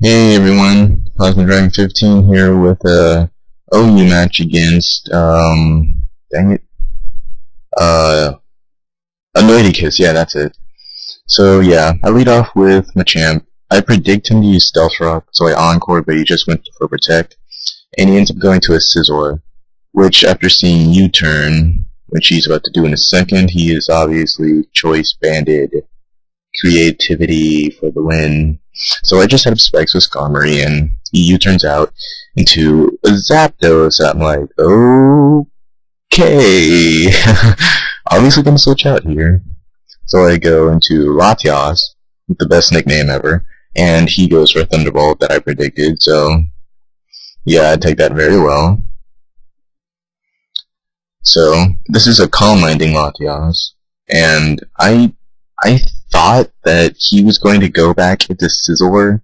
Hey everyone, Plasma Dragon 15 here with a OU match against, dang it, a Noidicus, yeah, that's it. So yeah, I lead off with Machamp. I predict him to use Stealth Rock, so I Encore, but he just went for Protect. And he ends up going to a Scizor, which after seeing U-turn, which he's about to do in a second, he is obviously Choice Banded Creativity for the win. So I just had Spikes with Skarmory, and he U-turns out into a Zapdos. I'm like, okay. Obviously gonna switch out here. So I go into Latias, with the best nickname ever, and he goes for Thunderbolt that I predicted, so yeah, I take that very well. So, this is a Calm Minding Latias, and I thought that he was going to go back into Scizor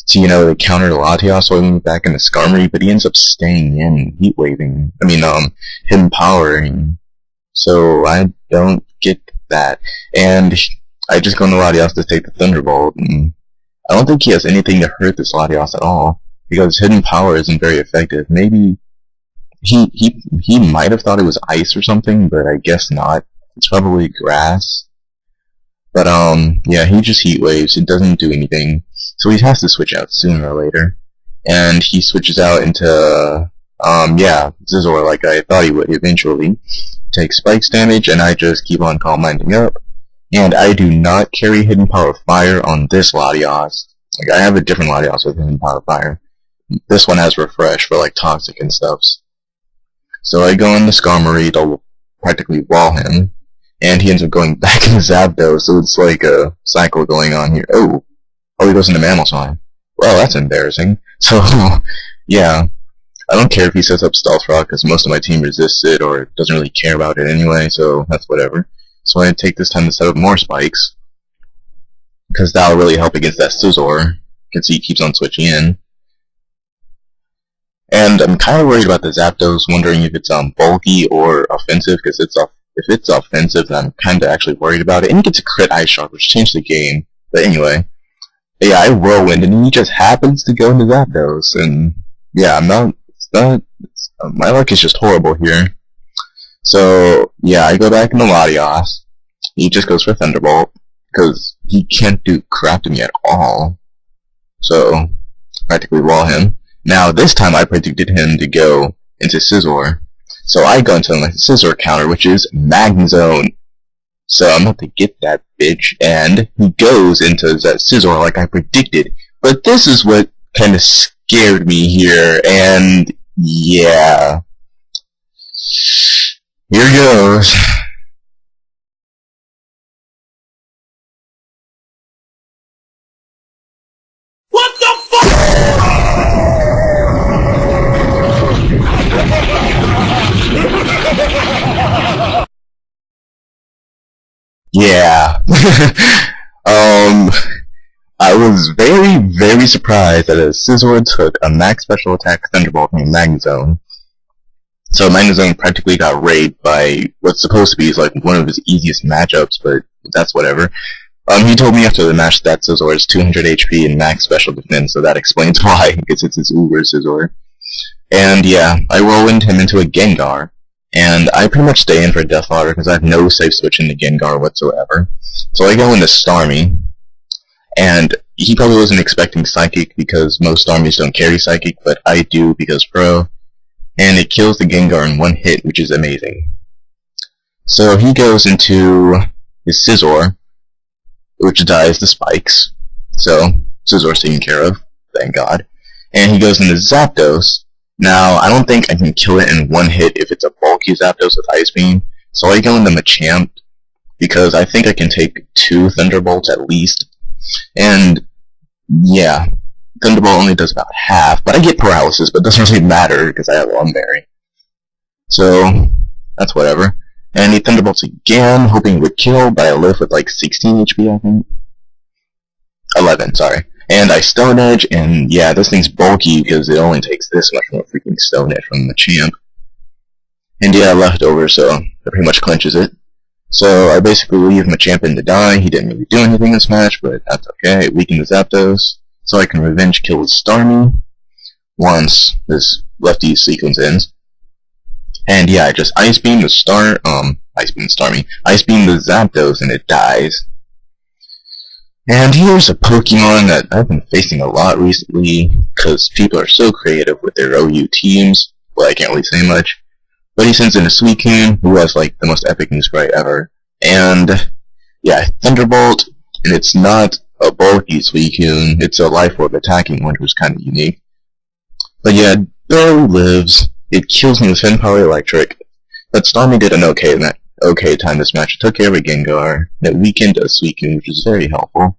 to, to counter Latias, so I went back into Skarmory, but he ends up staying in, Heat Waving. Him powering. So I don't get that. And I just go into Latias to take the Thunderbolt, and I don't think he has anything to hurt this Latias at all, because Hidden Power isn't very effective. Maybe he might have thought it was Ice or something, but I guess not. It's probably Grass. But, yeah, he just Heat Waves. It doesn't do anything. So he has to switch out sooner or later. And he switches out into, Scizor like I thought he would eventually. Take Spikes damage, and I just keep on Calm Minding up. And I do not carry Hidden Power Fire on this Latias. Like, I have a different Latias with Hidden Power Fire. This one has Refresh for, like, Toxic and stuff. So I go into Skarmory to practically wall him. And he ends up going back into Zapdos, so it's like a cycle going on here. Oh, he goes into Magnezone. Well, that's embarrassing. So, yeah, I don't care if he sets up Stealth Rock, because most of my team resists it, or doesn't really care about it anyway, so that's whatever. So I take this time to set up more Spikes, because that'll really help against that Scizor, because he keeps on switching in. And I'm kind of worried about the Zapdos, wondering if it's bulky or offensive, because if it's offensive, then I'm kind of actually worried about it. And he gets a crit Ice Shock, which changed the game. But anyway, yeah, I Whirlwind, and he just happens to go into Zapdos. And yeah, my luck is just horrible here. So yeah, I go back into Latias. He just goes for Thunderbolt, because he can't do crap to me at all. So, practically wall him. Now, this time I predicted him to go into Scizor. So I go into my Scizor counter, which is Magnezone. So I'm about to get that bitch, and he goes into that Scizor like I predicted. But this is what kind of scared me here, and yeah. Here goes. What the fuck? Yeah. I was very, very surprised that a Scizor took a max special attack Thunderbolt from Magnezone. So Magnezone practically got raped by what's supposed to be like one of his easiest matchups, but that's whatever. He told me after the match that Scizor is 200 HP and max special defense, so that explains why, because it's his Uber Scizor. And yeah, I Whirlwind him into a Gengar. And I pretty much stay in for Death Water because I have no safe switch into Gengar whatsoever. So I go into Starmie, and he probably wasn't expecting Psychic because most Starmies don't carry Psychic, but I do because Pro, and it kills the Gengar in one hit, which is amazing. So he goes into his Scizor, which dies to Spikes, so Scizor's taken care of, thank God. And he goes into Zapdos. Now, I don't think I can kill it in one hit if it's a bulky Zapdos with Ice Beam, so I go into Machamp, because I think I can take 2 Thunderbolts at least. And, yeah, Thunderbolt only does about half, but I get Paralysis, but it doesn't really matter, because I have Lumberry. So, that's whatever. And he Thunderbolts again, hoping it would kill, but I live with like 16 HP, I think. 11, sorry. And I Stone Edge, and yeah, this thing's bulky because it only takes this much more freaking Stone Edge from the Machamp. And yeah, leftover, so that pretty much clinches it. So I basically leave Machamp in to die. He didn't really do anything in this match, but that's okay. It weakened the Zapdos. so I can revenge kill with Starmie once this lefty sequence ends. And yeah, I just Ice Beam the Starmie. Ice Beam the Zapdos and it dies. And here's a Pokemon that I've been facing a lot recently, because people are so creative with their OU teams. Well, I can't really say much. But he sends in a Suicune, who has like the most epic new sprite ever. And yeah, Thunderbolt, and it's not a bulky Suicune, it's a Life Orb attacking one, which was kind of unique. But yeah, Burrow lives. It kills me with Fin Power Electric. But Starmie did an okay time this match. It took care of a Gengar, and it weakened a Suicune, which is very helpful.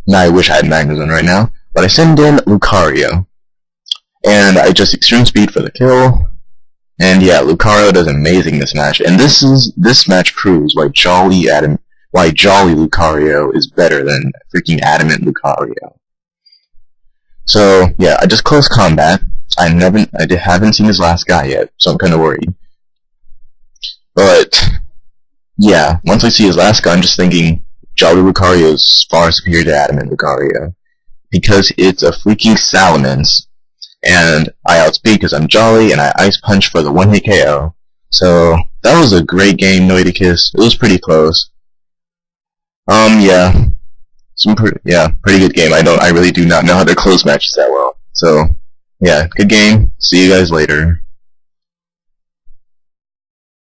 Now I wish I had Magnezone right now, but I send in Lucario. And I just Extreme Speed for the kill. And yeah, Lucario does amazing this match. And this match proves why Jolly Lucario is better than freaking Adamant Lucario. So yeah, I just close combat. I haven't seen his last guy yet, so I'm kind of worried. But yeah, once I see his last guy, I'm just thinking Jolly Lucario is far superior to Adamant Lucario, because it's a freaking Salamence, and I outspeed because I'm Jolly, and I Ice Punch for the one-hit KO. So that was a great game, Noidicus. It was pretty close. Yeah, pretty good game. I really do not know how to close matches that well. So yeah, good game. See you guys later.